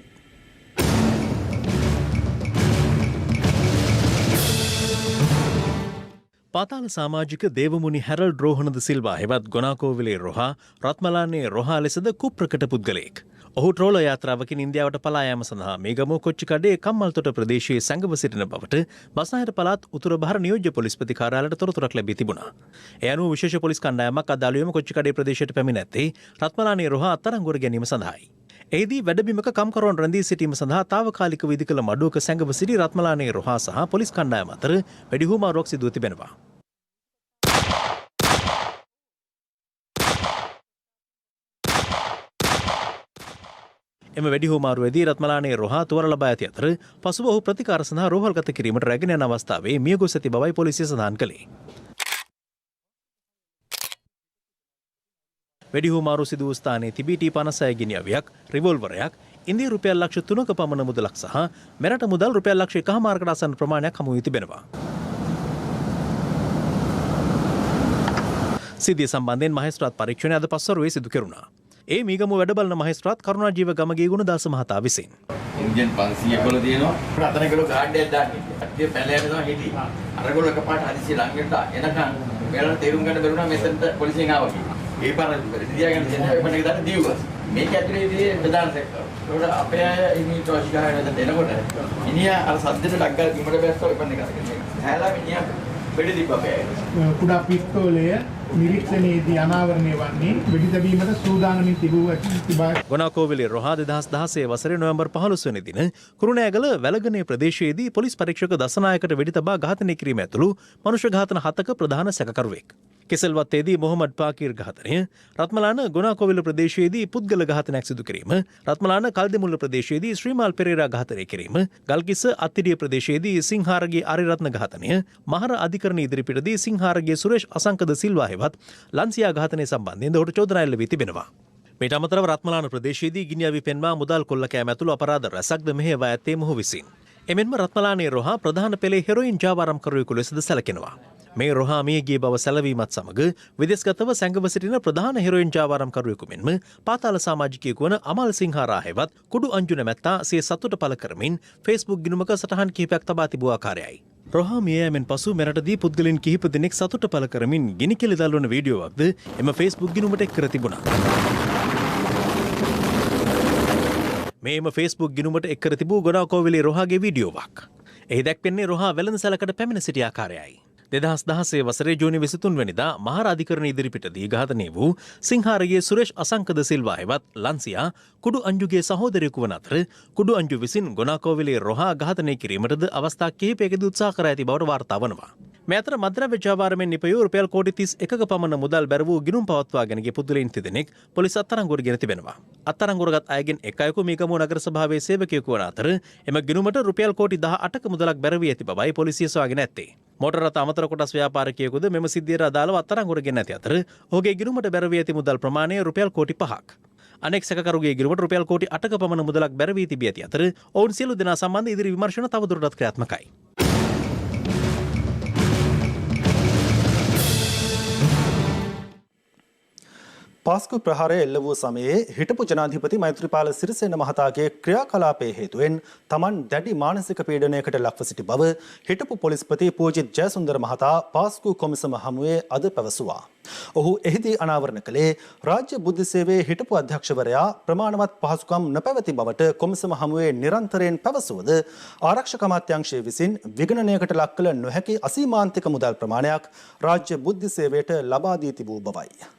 පාතාල සමාජික දේවමුනි හැරල්ඩ් රෝහණද සිල්වා හෙවත් ගොනාකෝවිලේ රොහා රත්මලානේ රොහා ලෙසද කුප්‍රකට පුද්ගලයෙක්. ඔහු ට්‍රෝලර් යාත්‍රාවකින් ඉන්දියාවට පලා යාම සඳහා මේගමුව කොච්චිකඩේ කම්මල්තොට ප්‍රදේශයේ සැඟව සිටින බවට බස්නාහිර පළාත් උතුර බහර නියෝජ්‍ය පොලිස්පති කාර්යාලයට තොරතුරක් ලැබී තිබුණා. ඒ අනුව විශේෂ පොලිස් කණ්ඩායමක් අද අලුයම කොච්චිකඩේ ප්‍රදේශයට පැමිණ ඇත්තේ රත්මලානේ රොහා අත්අඩංගුවට ගැනීම සඳහායි. එහිදී වැඩබිමක කම්කරුවන් රැඳී සිටීම සඳහා තාවකාලිකව ඉදිකළ මඩුවක සැඟව සිටි රත්මලානේ රොහා සහ පොලිස් කණ්ඩායම අතර වෙඩිහුවමාරුවක් සිදුව තිබෙනවා. එම වෙඩිහුවමාරුවේදී රත්මලානේ රොහා තුවර ලබා ඇති අතර පසුව ඔහු ප්‍රතිකාර සඳහා රෝහල්ගත කිරීමට රැගෙන යන අවස්ථාවේ මිය ගොස් ඇති බවයි පොලිසිය සඳහන් කළේ. වෙඩිහුවමාරු සිදු වූ ස්ථානයේ තිබී T56 ගිනි අවියක්, රිවෝල්වරයක්, ඉන්දිය රුපියල් ලක්ෂ 3ක පමණ මුදලක් සහ මෙරට මුදල් රුපියල් ලක්ෂ 1.5කට ආසන්න ප්‍රමාණයක් හමු වී තිබෙනවා. සිද්ධිය සම්බන්ධයෙන් මහේස්ත්‍රාත් පරීක්ෂණය අද පස්වරුවේ සිදු කෙරුණා. ඒ මීගමුව වැඩබලන මහේස්ත්‍රාත් කරුණාජීව ගමගේ ගුණදාස මහතා විසින් ඉන්ජන් 500 තියෙනවා. අතන කිලෝ ගාඩ්ඩයක් දාන්නේ. අට්ටිය පැනලා යනවා හිටි. අරගොල්ල එකපාරට හදිසිය ළඟට එනකන් මෙයාලා තේරුම් ගන්න බැරුණා මෙතනට පොලිසියෙන් ආවා කියලා. ඒ පාර තියාගෙන දෙන්න වෙපන් එක දාන්න දීවුවා. මේක ඇතුලේදී ප්‍රධාන සෙක්ටර්. ඒකට අපේ අය ඉමීට වශිකාරයට දෙනකොට ඉනියා අර සද්දෙට ඩග්ගල් කිමඩ බැස්සා වෙපන් එක අරගෙන. හැලා මිනිහා වෙඩි දීපා බෑ. කුඩා පිස්තෝලය නිරීක්ෂණයේදී අනාවරණය වන්නේ වෙඩි තැබීමට සූදානමින් තිබූ තිබා. ගොනාකෝවිලේ රොහා 2016 වසරේ නොවැම්බර් 15 වෙනි දින කුරුණෑගල වැලගනේ ප්‍රදේශයේදී පොලිස් පරීක්ෂක දසනායකට වෙඩි තබා ඝාතනය කිරීම ඇතුළු මනුෂ්‍ය ඝාතන 7ක ප්‍රධාන සැකකරුවෙක්. කෙසල්වත්තේදී මොහමඩ් පාකීර් ඝාතනය, රත්මලාන ගොනාකෝවිල ප්‍රදේශයේදී පුද්ගල ඝාතනයක් සිදු කිරීම, රත්මලාන කල්දිමුල්ල ප්‍රදේශයේදී ශ්‍රීමාල් පෙරේරා ඝාතනය කිරීම, ගල්කිස්ස අත්තිඩිය ප්‍රදේශයේදී සිංහාරගේ ආරියරත්න ඝාතනය, මහර අධිකරණ ඉදිරිපිටදී සිංහාරගේ සුරේෂ් අසංකද සිල්වා හෙවත් ලන්සියා ඝාතනය සම්බන්ධයෙන් ඔහුට චෝදනා එල්ල වී තිබෙනවා. මේට අමතරව රත්මලාන ප්‍රදේශයේදී ගිනි අවි පෙන්වා මුදල් කොල්ල කෑම ඇතුළු අපරාධ රැසක්ද මෙහෙයවා ඇත්තේ මොහු විසින්. එමෙන්ම රත්මලානේ රොහා ප්‍රධාන පෙළේ හෙරොයින් ජාවාරම්කරුවෙකු ලෙසද සැලකෙනවා. මේ රොහා මියගිය බව සැලවීමත් සමග විදේශගතව සැඟව සිටින ප්‍රධාන හෙරොයින් ජාවාරම්කරුවෙකු මෙන්ම පාතාල සමාජිකයෙකු වන අමල් සිංහාරා හෙවත් කුඩු අංජු නැමැත්තා සිය සතුට පළ කරමින් Facebook ගිණුමක සටහන් කිහිපයක් තබා තිබූ ආකාරයයි. රොහා මිය යාමෙන් පසු මෙරටදී පුද්ගලයන් කිහිප දෙනෙක් සතුට පළ කරමින් ගිනි කෙලි දල්වන වීඩියෝවක්ද එම Facebook ගිණුමට එක් කර තිබුණා. මේම Facebook ගිණුමට එක් කර තිබූ ගොනාකෝවිලේ රොහාගේ වීඩියෝවක්. එහි දැක්වෙන්නේ රොහා වෙළඳසැලකට පැමිණ සිටි ආකාරයයි. 2016 වසරේ ජූනි 23 වෙනිදා මහර අධිකරණ ඉදිරිපිටදී ඝාතනය වූ සිංහාරගේ සුරේෂ් අසංකද සිල්වා හෙවත් ලන්සියා කුඩු අංජුගේ සහෝදරයෙකු වන අතර කුඩු අංජු විසින් ගොනාකෝවිලේ රොහා ඝාතනය කිරීමටද අවස්ථා කිහිපයකදී උත්සාහ කර ඇති බවට වාර්තා වනවා. මේ අතර මද්‍රව්‍ය ජාවාරමෙන් නිපයූ රුපියල් කෝටි 31ක පමණ මුදල් බැර වූ ගිණුම් පවත්වාගෙන ගිය පුද්ගලයන් තිදෙනෙක් පොලිස් අත්අඩංගුවට ගෙන තිබෙනවා. අත්අඩංගුවටගත් අයගෙන් එක් අයෙකු මීගමුව නගර සභාවේ සේවකයෙකු වන අතර එම ගිණුමට රුපියල් කෝටි 18ක මුදලක් බැර වී ඇති බවයි පොලිසිය සොයාගෙන ඇත්තේ. මෝටර රථ අමතර කොටස් ව්‍යාපාරිකයෙකුද මෙම සිද්ධියට අදාළව අත්අඩංගුවට ගෙන ඇති අතර ඔහුගේ ගිණුමට බැර වී ඇති මුදල් ප්‍රමාණය රුපියල් කෝටි 5ක්. අනෙක් සැකකරුගේ ගිරුවට රුපියල් කෝටි 8ක පමණ මුදලක් බැර වී තිබී ඇති අතර ඔවුන් සියලු දෙනා සම්බන්ධ ඉදිරි විමර්ශන තවදුරටත් ක්‍රියාත්මකයි. පාස්කු ප්‍රහාරය එල්ල වූ සමයේ හිටපු ජනාධිපති මෛත්‍රීපාල සිරිසේන මහතාගේ ක්‍රියාකලාපයේ හේතුවෙන් තමන් දැඩි මානසික පීඩනයකට ලක්ව සිටි බව හිටපු පොලිස්පති පූජිත් ජයසුන්දර මහතා පාස්කු කොමිසම හමුවේ අද පැවසුවා. ඔහු එහිදී අනාවරණ කළේ රාජ්‍ය බුද්ධ සේවයේ හිටපු අධ්‍යක්ෂවරයා ප්‍රමාණවත් පහසුකම් නොපැවති බවට කොමිසම හමුවේ නිරන්තරයෙන් පැවසුවද ආරක්ෂක අමාත්‍යාංශය විසින් විගණනයකට ලක් කළ නොහැකි අසීමාන්තික මුදල් ප්‍රමාණයක් රාජ්‍ය බුද්ධ සේවයට ලබා දී තිබූ බවයි.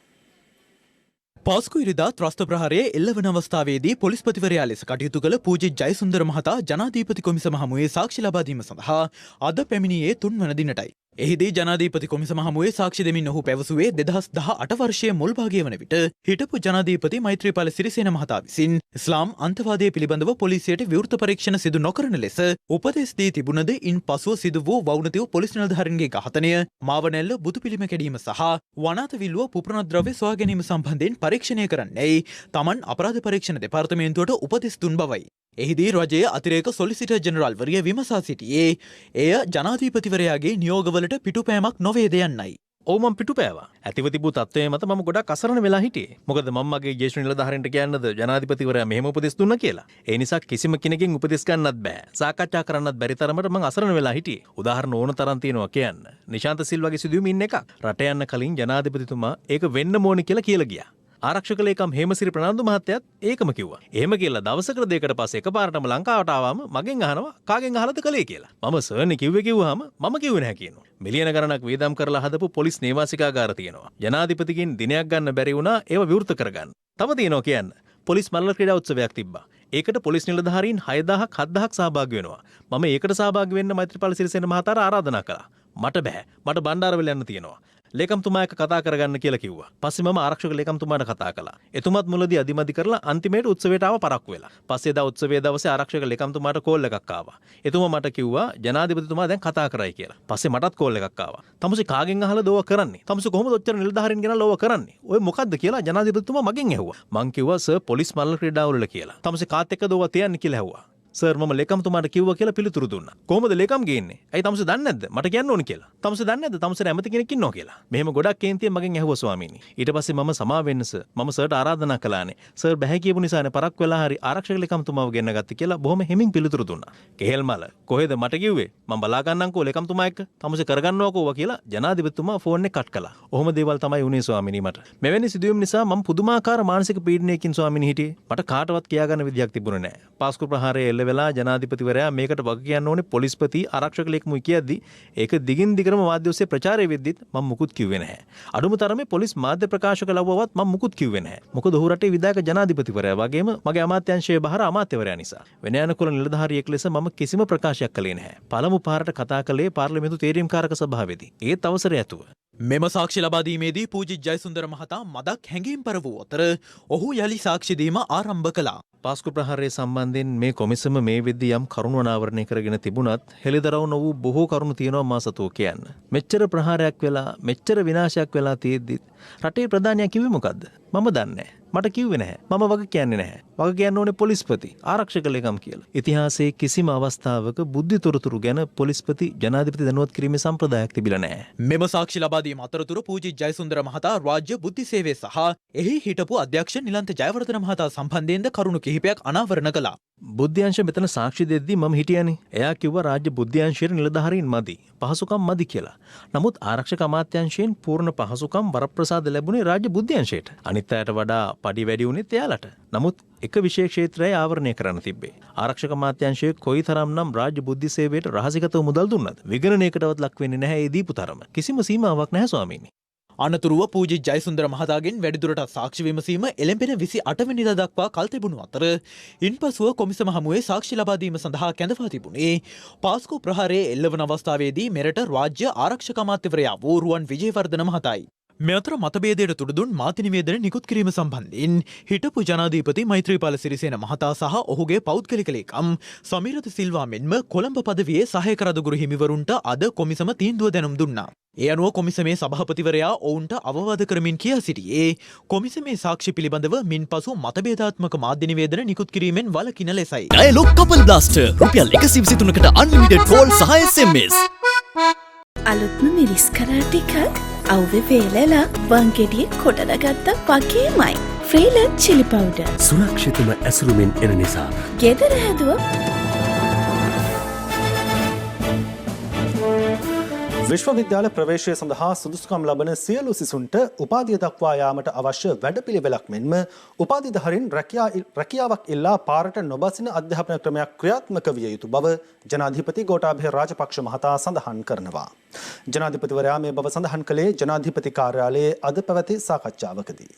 පාස්කු ඉරිදා ත්‍රස්ත ප්‍රහාරයේ එල්ලවන අවස්ථාවේදී පොලිස්පතිවරයා ලෙස කටයුතු කළ පූජිත් ජයසුන්දර මහතා ජනාධිපති කොමිසම හමුවේ සාක්ෂි ලබා දීම සඳහා අද පැමිණියේ 3 වන දිනටයි. එහිදී ජනාධිපති කොමිසම හමුවේ සාක්ෂි දෙමින් ඔහු පැවසුවේ 2018 වර්ෂයේ මුල් භාගයේ වන විට හිටපු ජනාධිපති මෛත්‍රීපාල සිරිසේන මහතා විසින් ඉස්ලාම් අන්තවාදය පිළිබඳව පොලිසියට විවෘත පරීක්ෂණ සිදු නොකරන ලෙස උපදෙස් දී තිබුණද ඉන් පසුව සිදු වූ වවුනතිව පොලිස් නිලධාරීන්ගේ ඝාතනය, මාවනැල්ල බුදු පිළිම කැඩීම සහ වනාත විල්ලුව පුපුරණ ද්‍රව්‍ය සොයා ගැනීම සම්බන්ධයෙන් පරීක්ෂණය කරන්නයි තමන් අපරාධ පරීක්ෂණ දෙපාර්තමේන්තුවට උපදෙස් දුන් බවයි. එහිදී රජයේ අතිරේක සොලිසිටර් ජෙනරාල්වරිය විමසා සිටියේ එය ජනාධිපතිවරයාගේ නියෝගවලට පිටුපෑමක් නොවේද යන්නයි. ඔව් මම පිටුපෑවා. ඇතිව තිබූ තත්ත්වයේ මත මම ගොඩක් අසරණ වෙලා හිටියේ. මොකද මම මගේ ජ්‍යෙෂ්ඨ නිලධාරීන්ට කියන්නද ජනාධිපතිවරයා මෙහෙම උපදෙස් දුන්නා කියලා. ඒ නිසා කිසිම කෙනෙක්ගෙන් උපදෙස් ගන්නත් බෑ. සාකච්ඡා කරන්නත් බැරි තරමට මම අසරණ වෙලා හිටියේ. උදාහරණ ඕන තරම් තියෙනවා කියන්න. නිශාන්ත සිල්වාගේ සිදුවීම ඉන්න එකක්. රට යන්න කලින් ජනාධිපතිතුමා ඒක වෙන්න ඕනේ කියලා කියලා. ආරක්ෂක ලේකම් හේමසිරි ප්‍රනාන්දු මහත්තයත් ඒකම කිව්වා. එහෙම කියලා දවසකට දෙකකට පස්සේ එකපාරටම ලංකාවට ආවම මගෙන් අහනවා කාගෙන් අහලාද කළේ කියලා. මම සර්නේ කිව්වහම මම කිව්වේ නැහැ කියනවා. මිලියන ගණනක් වේදම් කරලා හදපු පොලිස් නේවාසිකාගාර තියෙනවා. ජනාධිපතිගෙන් දිනයක් ගන්න බැරි වුණා ඒව විවෘත කරගන්න. තව තියෙනවා කියන්න. පොලිස් මල්ල ක්‍රීඩා උත්සවයක් තිබ්බා. ඒකට පොලිස් නිලධාරීන් 6000ක් 7000ක් සහභාගී වෙනවා. මම ඒකට සහභාගී වෙන්න මෛත්‍රීපාල සිරිසේන මහතාට ආරාධනා කළා. මට බෑ. මට බණ්ඩාරවල යන්න තියෙනවා. ලේකම්තුමා එක්ක කතා කරගන්න කියලා කිව්වා. පස්සේ මම ආරක්ෂක ලේකම්තුමාට කතා කළා. එතුමත් මුලදී අදිමදි කරලා අන්තිමේට උත්සවයට ආව පරක්කු වෙලා. පස්සේ දා උත්සවයේ දවසේ ආරක්ෂක ලේකම්තුමාට කෝල් එකක් ආවා. එතුමා මට කිව්වා ජනාධිපතිතුමා දැන් කතා කරයි කියලා. පස්සේ මටත් කෝල් එකක් ආවා. තමුසේ කාගෙන් අහලාද ඕවා කරන්නේ? තමුසේ කොහොමද ඔච්චර නිලධාරීන් ගෙනල්ලා ඕවා කරන්නේ? ඔය මොකද්ද කියලා ජනාධිපතිතුමා මගෙන් ඇහුවා. මං කිව්වා සර් පොලිස් මල්ල ක්‍රීඩාවල කියලා. තමුසේ කාත් එක්කද ඕවා තියන්නේ කියලා ඇහුවා. සර් මම ලේකම්තුමාට කිව්වා කියලා පිළිතුරු දුන්නා. කොහොමද ලේකම් ගේන්නේ? ඇයි තමුසේ දන්නේ නැද්ද? මට කියන්න ඕනේ කියලා. තමුසේ දන්නේ නැද්ද? තමුසේ ඇමති කෙනෙක් ඉන්නවා කියලා. මෙහෙම ගොඩක් කේන්තියෙන් මගෙන් ඇහුවා ස්වාමීනි. ඊට පස්සේ මම සමා වෙන්න සර්. මම සර්ට ආරාධනා කළානේ. සර් බැහැ කියපු නිසානේ පරක් වෙලා හරි ආරක්ෂක ලේකම්තුමාව ගෙන්න ගත්තේ කියලා බොහොම හිමින් පිළිතුරු දුන්නා. කෙහෙල් මල කොහෙද මට කිව්වේ? මම බලා ගන්නම්කෝ ලේකම්තුමා එක්ක. තමුසේ කරගන්නවකෝ කියලා ජනාධිපතිතුමා ෆෝන් එක කට් කළා. ඔහොම දේවල් තමයි උනේ ස්වාමීනි මට. මෙවැනි සිදුවීම් නිසා මම පුදුමාකාර මානසික පීඩනයකින් ස්වාමීනි හිටියේ. මට කාටවත් කියා ගන්න විදියක් තිබුණේ නැහැ. පාස්කු ප්‍රහාරයේ එල්ල වෙලා ජනාධිපතිවරයා මේකට වග කියන්න ඕනේ පොලිස්පති ආරක්ෂක ලේකමුයි කියද්දි ඒක දිගින් දිගටම මාධ්‍ය ඔස්සේ ප්‍රචාරය වෙද්දිත් මම මුකුත් කිව්වේ නැහැ. අඩුම තරමේ පොලිස් මාධ්‍ය ප්‍රකාශක ලව්වවත් මම මුකුත් කිව්වේ නැහැ. මොකද ඔහු රටේ විධායක ජනාධිපතිවරයා වගේම මගේ අමාත්‍යාංශයේ බහර අමාත්‍යවරයා නිසා. වෙන යනකොළ නිලධාරියෙක් ලෙස මම කිසිම ප්‍රකාශයක් කළේ නැහැ. පළමු පාරට කතා කළේ පාර්ලිමේන්තු තේරීම්කාරක සභාවේදී. ඒත් අවසරය ඇතුව. මෙම සාක්ෂි ලබා දීමේදී පූජිත් ජයසුන්දර මහතා මදක් හැඟීම්පර වූ අතර ඔහු යලි සාක්ෂි දීම ආරම්භ කළා. පාස්කු ප්‍රහාරයේ සම්බන්ධයෙන් මේ කොමිසම මේ වෙද්දී යම් කරුණු අනාවරණය කරගෙන තිබුණත් හෙළිදරව් නො වූ බොහෝ කරුණු තියෙනවා මා සතුව කියන්න. මෙච්චර ප්‍රහාරයක් වෙලා මෙච්චර විනාශයක් වෙලා තියෙද්දිත් රටේ ප්‍රධානියා කිව්වේ මොකද්ද? මම දන්නේ නැහැ. මට කිව්වේ නැහැ. මම වග කියන්නේ නැහැ. වග කියන්න ඕනේ පොලිස්පති ආරක්ෂක ලේකම් කියලා. ඉතිහාසයේ කිසිම අවස්ථාවක බුද්ධි තොරතුරු ගැන පොලිස්පති ජනාධිපති දැනුවත් කිරීමේ සම්ප්‍රදායක් තිබිලා නැහැ. මෙම සාක්ෂි ලබා දීම අතරතුර පූජිත් ජයසුන්දර මහතා රාජ්‍ය බුද්ධි සේවය සහ එහි හිටපු අධ්‍යක්ෂ නිලන්ත ජයවර්ධන මහතා සම්බන්ධයෙන්ද කරුණු කිහිපයක් අනාවරණ කළා. බුද්ධ්‍යංශ මෙතන සාක්ෂි දෙද්දී මම හිටියනේ. එයා කිව්වා රාජ්‍ය බුද්ධ්‍යංශයේ නිලධාරීන් මදි. පහසුකම් මදි කියලා. නමුත් ආරක්ෂක අමාත්‍යාංශයෙන් පූර්ණ පහසුකම් වරප්‍රසාද ලැබුණේ රාජ්‍ය බුද්ධ්‍යංශයට. අනිත් අයට වඩා පඩි වැඩි වුණෙත් එයාලට. නමුත් එක විශේෂ ක්ෂේත්‍රය ආවරණය කරන්න තිබ්බේ. ආරක්ෂක අමාත්‍යාංශයේ කොයිතරම්නම් රාජ්‍ය බුද්ධි සේවයට රහසිගතව මුදල් දුන්නද? විගණනයකටවත් ලක් වෙන්නේ නැහැ ඒ දීපු තරම. කිසිම සීමාවක් නැහැ ස්වාමීනි. අනතුරුව පූජිත් ජයසුන්දර මහතාගෙන් වැඩිදුරටත් සාක්ෂි විමසීම එළඹෙන 28 වෙනිදා දක්වා කල් තිබුණු අතර ඉන්පසුව කොමිසම හමුවේ සාක්ෂි ලබා දීම සඳහා කැඳවා තිබුණේ පාස්කු ප්‍රහාරයේ එල්ලවන අවස්ථාවේදී මෙරට රාජ්‍ය ආරක්ෂක අමාත්‍යවරයා වූ රුවන් විජේවර්ධන මහතායි. මෙතර මතභේදයට තුඩුදුන් මාධ්‍ය නිවේදන නිකුත් කිරීම සම්බන්ධයෙන් හිටපු ජනාධිපති මෛත්‍රීපාල සිරිසේන මහතා සහ ඔහුගේ පෞද්ගලික ලේකම් සමීරත සිල්වා මෙන්ම කොළඹ පදවියේ සහායක රදගුරු හිමිවරුන්ට අද කොමිසම තීන්දුව දැනුම් දුන්නා. ඒ අනුව කොමිසමේ සභාපතිවරයා ඔවුන්ට අවවාද කරමින් කියා සිටියේ කොමිසමේ සාක්ෂි පිළිබඳව මින්පසු මතභේදාත්මක මාධ්‍ය නිවේදන නිකුත් කිරීමෙන් වළකින ලෙසයි. ඩයලොග් කපල් බ්ලාස්ටර් රුපියල් 123කට අන්ලිමිටඩ් කෝල් සහ SMS. අලුත්ම මිරිස් කරා ටිකක් අවුවේ වේලලා වංගෙඩිය කොටනගත්ත වගේමයි. ෆ්‍රීලන්ස් චිලි පවුඩර්. සුරක්ෂිතම ඇසුරුමින් එන නිසා. ගෙදර හැදුව විශ්වවිද්‍යාල ප්‍රවේශය සඳහා සුදුසුකම් ලබන සියලු සිසුන්ට උපාධිය දක්වා යාමට අවශ්‍ය වැඩපිළිවෙලක් මෙන්ම උපාධිධාරීන් රැකියාවක් ඉල්ලා පාරට නොබසින අධ්‍යාපන ක්‍රමයක් ක්‍රියාත්මක විය යුතු බව ජනාධිපති ගෝඨාභය රාජපක්ෂ මහතා සඳහන් කරනවා. ජනාධිපතිවරයා මේ බව සඳහන් කළේ ජනාධිපති කාර්යාලයේ අද පැවති සාකච්ඡාවකදී.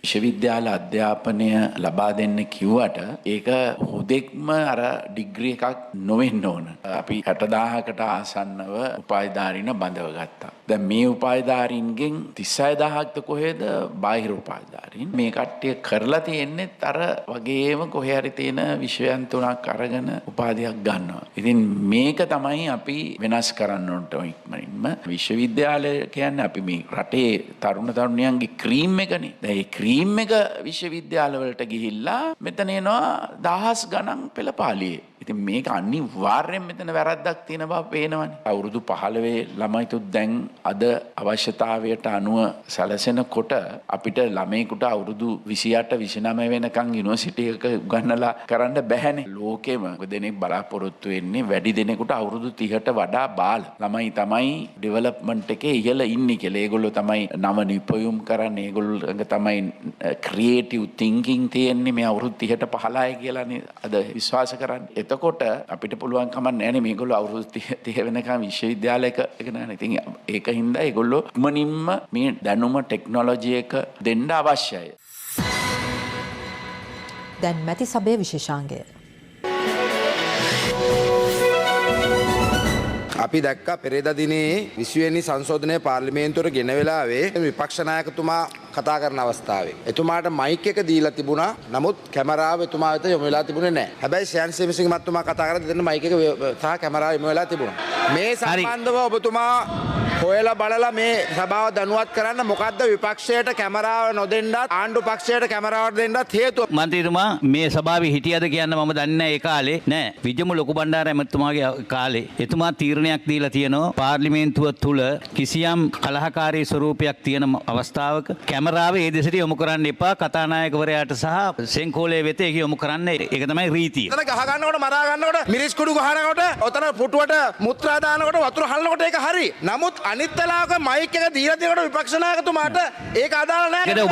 විශ්වවිද්‍යාල අධ්‍යාපනය ලබා දෙන්න කිව්වට ඒක හුදෙක්ම අර ඩිග්‍රී එකක් නොවෙන්න ඕන. අපි 60000කට ආසන්නව උපාධිධාරීන් බඳව ගත්තා. දැන් මේ උපාධිධාරීන්ගෙන් 36000ක්ද කොහෙද බාහිර උපාධිධාරීන්. මේ කට්ටිය කරලා තියෙන්නේ අර වගේම කොහේ හරි තියෙන විෂයන් තුනක් අරගෙන උපාධියක් ගන්නවා. ඉතින් මේක තමයි අපි වෙනස් කරන්න ඕනට ඉක්මනින්ම. විශ්වවිද්‍යාලය කියන්නේ අපි මේ රටේ තරුණ තරුණියන්ගේ ක්‍රීම් එකනේ. දැන් ක්‍රීම් එක විශ්වවිද්‍යාලවලට ගිහිල්ලා මෙතන එනවා දහස් ගණන් පෙළපාලියේ. ඉතින් මේක අනිවාර්යෙන් මෙතන වැරද්දක් තියෙන බව පේනවනේ. අවුරුදු 15 ළමයිතුත් දැන් අද අවශ්‍යතාවයට අනුව සැලසෙනකොට අපිට ළමයෙකුට අවුරුදු 28 29 වෙනකන් යුනිවර්සිටි එක උගන්නලා කරන්න බැහැනේ. ලෝකෙම දෙනෙක් බලාපොරොත්තු වෙන්නේ වැඩි දෙනෙකුට අවුරුදු 30ට වඩා බාල ළමයි තමයි ඩෙවලොප්මන්ට් එකේ ඉහළ ඉන්නේ කියලා. ඒගොල්ලෝ තමයි නව නිපොයුම් කරන්නේ. ඒගොල්ලෝ තමයි ක්‍රියේටිව් තින්කින් තියෙන්නේ මේ අවුරුදු 30ට 15 කියලානේ අද විශ්වාස කරන්නේ. එතකොට අපිට පුළුවන් කමක් නැහැ මේගොල්ලෝ අවුරුදු 30 වෙනකම් විශ්වවිද්‍යාලයක නෑ. ඉතින් ඒක හින්දා ඒගොල්ලෝ ඉක්මනින්ම මේ දැනුම ටෙක්නොලොජි එක දෙන්න අවශ්‍යයි. දැන් මැති සභාවේ විශේෂාංගය. අපි දැක්කා පෙරේදා දිනේ 20 වෙනි සංශෝධනය පාර්ලිමේන්තුවට ගෙන වෙලාවේ විපක්ෂ නායකතුමා කතා කරන අවස්ථාවේ එතුමාට මයික් එක දීලා තිබුණා. නමුත් කැමරාව එතුමා වෙත යොමු වෙලා තිබුණේ නැහැ. හැබැයි ශයන් සේමසිංහ මහත්මයා කතා කරද්දී දෙන්න මයික් එක සහ කැමරාව යොමු වෙලා තිබුණා. මේ සම්බන්ධව ඔබතුමා හොයලා බලලා මේ සභාව දැනුවත් කරන්න මොකද්ද විපක්ෂයට කැමරාව නොදෙන්නත් ආණ්ඩු පක්ෂයට කැමරාව දෙන්නත් හේතුව? මන්ත්‍රීතුමා මේ සභාවේ හිටියද කියන්න මම දන්නේ නැහැ. ඒ කාලේ නෑ විජමු ලොකු බණ්ඩාර ඇමතුමාගේ කාලේ එතුමා තීරණයක් දීලා තියෙනවා පාර්ලිමේන්තුව තුල කිසියම් කලහකාරී ස්වරූපයක් තියෙන අවස්ථාවක කැමරාව ඒ දෙසට යොමු කරන්න එපා. කතානායකවරයාට සහ සෙන්කෝලේ වෙත ඒක යොමු කරන්න. ඒක තමයි රීතිය. එතන ගහ ගන්නකොට මරා ගන්නකොට මිරිස් කුඩු ගහනකොට ඔතන පුටුවට මුත්‍රා දානකොට වතුර හලනකොට ඒක හරි. නමුත් අනිත් වෙලාවක මයික් එක දීලා දෙනකොට විපක්ෂ නායකතුමාට ඒක අදාළ නැහැ. ඒක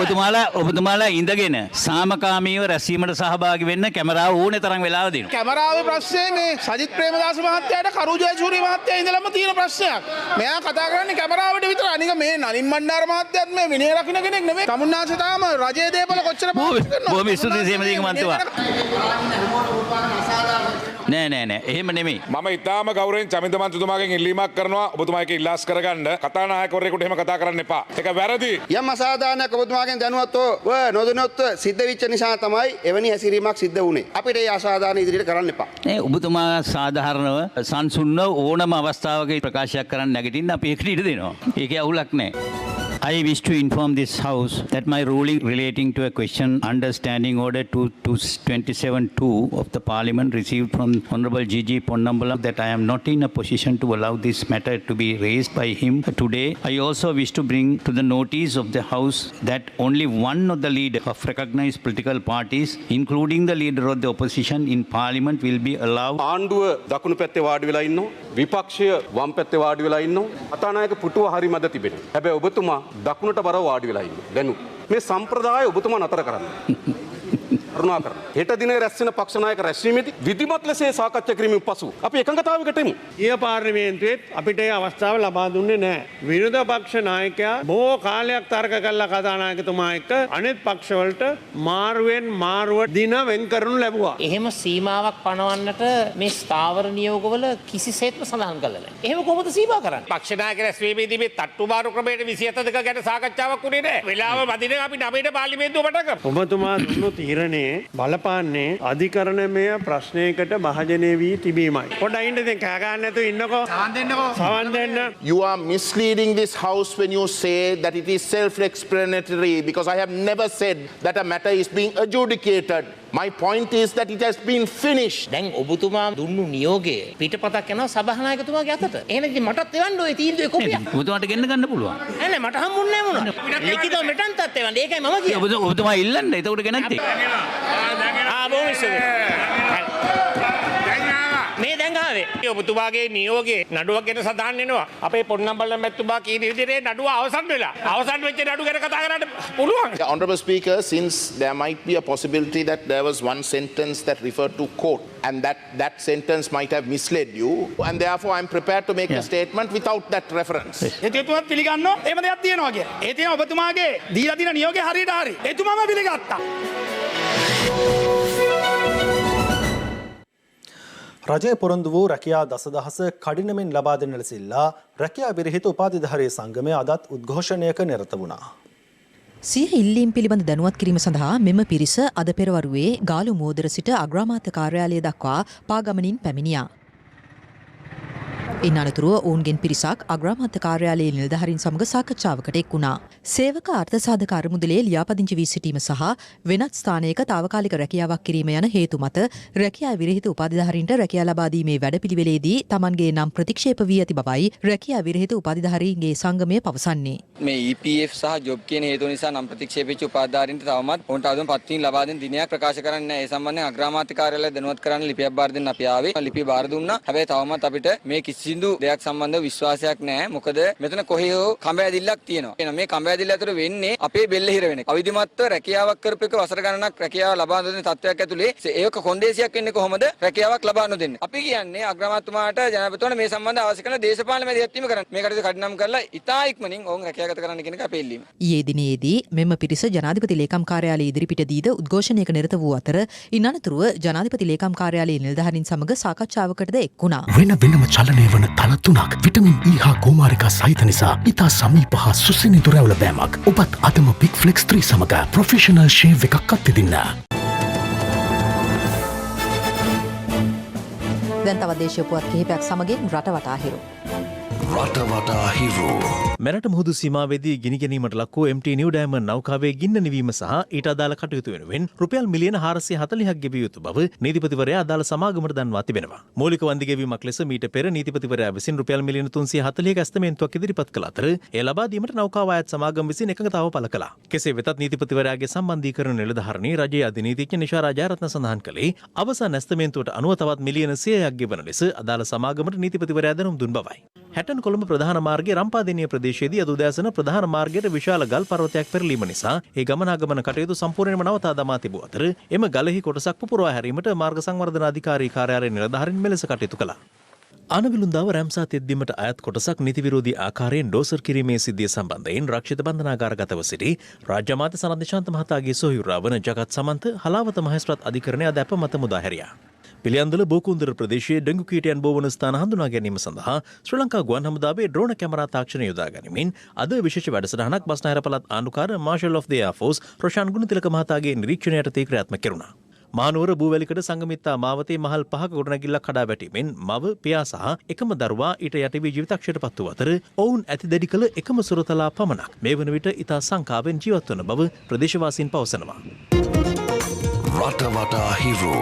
ඔබතුමාලා ඉඳගෙන සාමකාමීව රැස්වීමට සහභාගී වෙන්න කැමරාව ඕනේ තරම් වෙලාව දෙනවා. කැමරාවේ ප්‍රශ්නේ මේ සජිත් ප්‍රේමදාස මහත්තයාට කරු ජයසූරිය මහත්තයා ඉඳලම තියෙන ප්‍රශ්නයක්. මෙයා කතා කරන්නේ කැමරාවට විතර. අනික මේ නලින් බණ්ඩාර මහත්තයාත් මේ විනය රකින්න කෙනෙක් නෙමෙයි. තමුන්නාසේ තාම රජයේ දේපල කොච්චර පාවිච්චි කරනවද? බොහොම ස්තුතියි සේමදීක මන්තුවා. නෑ එහෙම නෙමෙයි. මම ඉතාම ගෞරවයෙන් චමින්ද මන්ත්‍රීතුමාගෙන් ඉල්ලීමක් කරනවා ඔබතුමා ඒක ඉල්ලාස් කරගන්න. කතානායකවරයෙකුට එහෙම කතා කරන්න එපා. ඒක වැරදි. යම් අසාධාරණයක් ඔබතුමාගෙන් දැනුවත්ව නොදැනුවත්ව සිද්ධ වෙච්ච නිසා තමයි එවැනි හැසිරීමක් සිද්ධ වුනේ. අපිට ඒ අසාධාරණ ඉදිරියට කරන්න එපා. නෑ ඔබතුමා සාධාරණව සංසුන්ව ඕනම අවස්ථාවක ප්‍රකාශයක් කරන්න නැගිටින්න අපි ඒකට ඉඩ දෙනවා. ඒකේ අවුලක් නෑ. I wish to inform this House that my ruling relating to a question under Standing Order 27.2 of the Parliament received from Honorable G.G. Ponnambalam that I am not in a position to allow this matter to be raised by him today. I also wish to bring to the notice of the House that only one of the leaders of recognized political parties, including the leader of the opposition in Parliament, will be allowed. ආණ්ඩුව දකුණු පැත්තේ වාඩි වෙලා ඉන්නවා. විපක්ෂය වම් පැත්තේ වාඩි වෙලා ඉන්නවා. කතානායක පුටුව හරි මැද තිබෙනවා. හැබැයි ඔබතුමා දකුණට බර වාඩි වෙලා ඉන්න. දැනු මේ සම්ප්‍රදාය ඔබතුමා නතර කරන්න. කරුණා කරනවා. හෙට දිනේ රැස්වෙන පක්ෂ නායක රැස්වීමේදී විධිමත් ලෙස සාකච්ඡා කිරීමෙන් පසු අපි එකඟතාවයකට එමු. ඊය පාර්ලිමේන්තුවේත් අපිට ඒ අවස්ථාව ලබා දුන්නේ නැහැ. විරුද්ධ පක්ෂ නායකයා බොහෝ කාලයක් තර්ක කළා කතානායකතුමා එක්ක අනෙත් පක්ෂවලට මාරුවෙන් මාරුව දින වෙන් කරනු ලැබුවා. එහෙම සීමාවක් පනවන්නට මේ ස්ථාවර නියෝගවල කිසිසේත්ම සඳහන් කළා නැහැ. එහෙම කොහොමද සීමා කරන්නේ? පක්ෂ නායක රැස්වීමේදී මේ තට්ටුමාරු ක්‍රමයට 27 දෙක ගැන සාකච්ඡාවක් වුණේ නැහැ. වෙලාව වදින අපි 9ට පාර්ලිමේන්තුව මට කරා. ඔබතුමා දුන්නු තීරණේ බලපාන්නේ අධිකරණමය ප්‍රශ්නයකට භාජනය වී තිබීමයි. පොඩ්ඩක් ඉන්න දැන් කෑ ගන්න නැතුව ඉන්නකෝ. සවන් දෙන්නකෝ. සවන් දෙන්න. You are misleading this house when you say that it is self-explanatory because I have never said that a matter is being adjudicated. My point is that it has been finished. දැන් ඔබතුමා දුන්නු නියෝගය පිටපතක් යනවා සභානායකතුමාගේ අතට. එහෙනම් ඉතින් මටත් එවන්න ඔය තීන්දුවේ කොපියක්. ඔබතුමාට ගෙන්න ගන්න පුළුවන්. නෑ මට හම්බුන්නේ නෑ මොනවා. ලිඛිතව මෙතනටත් එවන්න. ඒකයි මම කියන්නේ. ඔබතුමා ඉල්ලන්න. එතකොට ගෙනත් එයි. බොහොම මේ දැන් ආවේ. ඔබතුමාගේ නියෝගයේ නඩුවක් ගැන සඳහන් වෙනවා. අපේ පොන්නම්බල මැතිතුමා කියන විදිහේ නඩුව අවසන් වෙලා. අවසන් වෙච්ච නඩුව ගැන කතා කරන්න පුළුවන්. Honourable Speaker, since there might be a possibility that there was one sentence that referred to court and that sentence might have misled you and therefore I am prepared to make a statement without that reference. එතුමාත් පිළිගන්නවා. එහෙම දෙයක් තියෙනවා කියලා. ඒ තියෙන ඔබතුමාගේ දීලා දින නියෝගය හරියට හරි. එතුමාම පිළිගත්තා. රජය පොරොන්දු වූ රැකියා දසදහස කඩිනමින් ලබා දෙන ලෙසිල්ලා රැකියා විරහිත උපාධිධාරී සංගමය අදත් උද්ඝෝෂණයක නිරත වුණා. සිය ඉල්ලීම් පිළිබඳ දැනුවත් කිරීම සඳහා මෙම පිරිස අද පෙරවරුවේ ගාලු මෝදර සිට අග්‍රාමාත්‍ය කාර්යාලය දක්වා පාගමනින් පැමිණියා. ඉන් අනතුරුව ඔවුන්ගෙන් පිරිසක් අග්‍රාමාත්‍ය කාර්යාලයේ නිලධාරීන් සමග සාකච්ඡාවකට එක් වුණා. සේවක අර්ථසාධක අරමුදලේ ලියාපදිංචි වී සිටීම සහ වෙනත් ස්ථානයක තාවකාලික රැකියාවක් කිරීම යන හේතු මත රැකියා විරහිත උපාධිධාරීන්ට රැකියා ලබා දීමේ වැඩපිළිවෙලේදී Tamanගේ නම් ප්‍රතික්ෂේප වී ඇති බවයි රැකියා විරහිත උපාධිධාරීන්ගේ සංගමය පවසන්නේ. මේ EPF සහ ජොබ් කියන හේතු නිසා නම් ප්‍රතික්ෂේප වෙච්ච උපාධිධාරීන්ට තවමත් ඔවුන්ට ආදම පත්වීම් ලබා දෙන දිනයක් ප්‍රකාශ කරන්නේ නැහැ. ඒ සම්බන්ධයෙන් අග්‍රාමාත්‍ය කාර්යාලය දැනුවත් කරන්න ලිපියක් බාර දෙන්න අපි ආවේ. ලිපිය බාර දුන්නා. හැබැයි තවමත් අපිට මේ කිසිදු දෙයක් සම්බන්ධව විශ්වාසයක් නැහැ. මොකද මෙතන කොහේ හෝ කඹ ඇදිල්ලක් තියෙනවා. එහෙනම් මේ කඹ ඇදිල්ල ඇතුළේ වෙන්නේ අපේ බෙල්ල හිර වෙන එක. අවිධිමත්ව රැකියාවක් කරපු එක වසර ගණනක් රැකියාව ලබා දෙන තත්ත්වයක් ඇතුළේ ඒක කොන්දේසියක් වෙන්නේ කොහොමද රැකියාවක් ලබා නොදෙන්නේ. අපි කියන්නේ අග්‍රාමාත්‍යතුමාට ජනාධිපතිතුමාට මේ සම්බන්ධව අවශ්‍ය කරන දේශපාලන මැදිහත් වීම කරන්න. මේ කටයුතු කඩිනම් කරලා ඉතා ඉක්මනින් ඔවුන් රැකියාගත කරන්න කියන එක අපේ ඉල්ලීම. ඊයේ දිනේදී මෙම පිරිස ජනාධිපති ලේකම් කාර්යාලයේ ඉදිරිපිටදීද උද්ඝෝෂණයක නිරත වූ අතර ඉන් අනතුරුව ජනාධිපති ලේකම් කාර්යාලයේ නිලධාරීන් සමග සාකච්ඡාවකටද එක් වුණා. වෙනම චලනය වන තල තුනක් විටමින් E හා කුමාරිකා සහිත නිසා ඉතා සමීප හා සුසිනිඳු රැවුල බෑමක්. ඔබත් අදම බිග් ෆ්ලෙක්ස් 3 සමග ප්‍රොෆෙෂනල් ෂේව් එකක් අත්විඳින්න. දැන් තවත් දේශීය පුවත් කිහිපයක් සමගින් රටවටා හිරු. රටවටා හිරු. මෙරට මුහුදු සීමාවේදී ගිනි ගැනීමට ලක් වූ MT නිව් ඩයමන්ඩ් නෞකාවේ ගින්න නිවීම සහ ඊට අදාළ කටයුතු වෙනුවෙන් රුපියල් මිලියන 440ක් ගෙවිය යුතු බව නීතිපතිවරයා අදාළ සමාගමට දන්වා තිබෙනවා. මූලික වන්දි ගෙවීමක් ලෙස මීට පෙර නීතිපතිවරයා විසින් රුපියල් මිලියන 340ක ඇස්තමේන්තුවක් ඉදිරිපත් කළ අතර එය ලබා දීමට නෞකාව අයත් සමාගම විසින් එකඟතාව පළ කළා. කෙසේ වෙතත් නීතිපතිවරයාගේ සම්බන්ධීකරණ නිලධාරණී රජයේ අධිනීතිඥ නිෂා ජයරත්න සඳහන් කළේ අවසන් ඇස්තමේන්තුවට අනුව තවත් මිලියන 100ක් ගෙවන ලෙස අදාළ සමාගමට නීතිපතිවරයා දැනුම් දුන් බවයි. හැටන් කොළඹ ප්‍රධාන මාර්ගයේ රම්පාදෙණිය ප්‍රදේශයේදී අද උදෑසන ප්‍රධාන මාර්ගයට විශාල ගල් පර්වතයක් පෙරලීම නිසා ඒ ගමනාගමන කටයුතු සම්පූර්ණයෙන්ම නවතා දමා තිබූ අතර එම ගලෙහි කොටසක් පුපුරවා හැරීමට මාර්ග සංවර්ධන අධිකාරී කාර්යාලයේ නිලධාරීන් මෙලෙස කටයුතු කළා. ආනවිලුන්දාව රැම්සා තෙද්දීමට අයත් කොටසක් නීති විරෝධී ආකාරයෙන් ඩෝසර් කිරීමේ සිද්ධිය සම්බන්ධයෙන් රක්ෂිත බන්ධනාගාරගතව සිටි රාජ්‍ය අමාත්‍ය සනත් නිශාන්ත මහතාගේ සොහොයුරා වන ජගත් සමන්ත හලාවත මහේස්ත්‍රාත් අධිකරණය අද අප මත මුදා හැරියා. පිළියන්දල බෝකුන්දර ප්‍රදේශයේ ඩෙංගු කීටයන් බෝවන ස්ථාන හඳුනා ගැනීම සඳහා ශ්‍රී ලංකා ගුවන් හමුදාවේ ඩ්‍රෝන කැමරා තාක්ෂණය යොදා ගනිමින් අද විශේෂ වැඩසටහනක් බස්නාහිර පළාත් ආණ්ඩුකාර marshal of the air force Roshan Gunathilaka මහතාගේ නිරීක්ෂණයට තේ ක්‍රියාත්මක කෙරුණා. මානුවර බූවැලිකඩ සංගමිත්තා මාවතේ මහල් 5ක ගොඩනැගිල්ලක් කඩා වැටීමෙන් මව පියා සහ එකම දරුවා ඊට යට වී ජීවිතක්ෂයට පත් වූ අතර ඔවුන් ඇති දැඩි කළ එකම සුරතලා පමණක් මේ වන විට ඉතා සංකාවෙන් ජීවත් වන බව ප්‍රදේශවාසීන් පවසනවා. රටවටා හිරු.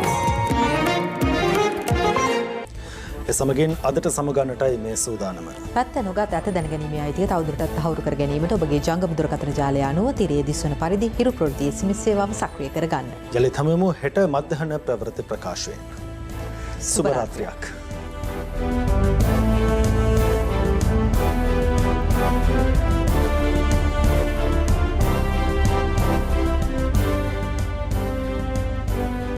එසමගින් අදට සමගන්නටයි මේ සූදානම. පැත්ත නොගත් ඇත දැනගැනීමේ අයිතිය තවදුරටත් තහවුරු කර ගැනීමට ඔබගේ ජංගම දුරකථන ජාලය අනුව තිරයේ දිස්වන පරිදි හිරු ප්‍රවෘත්ති SMS සේවාව සක්‍රිය කරගන්න. යලිත් හමුවෙමු හෙට මධ්‍යහන ප්‍රවෘත්ති ප්‍රකාශයෙන්. සුබ රාත්‍රියක්.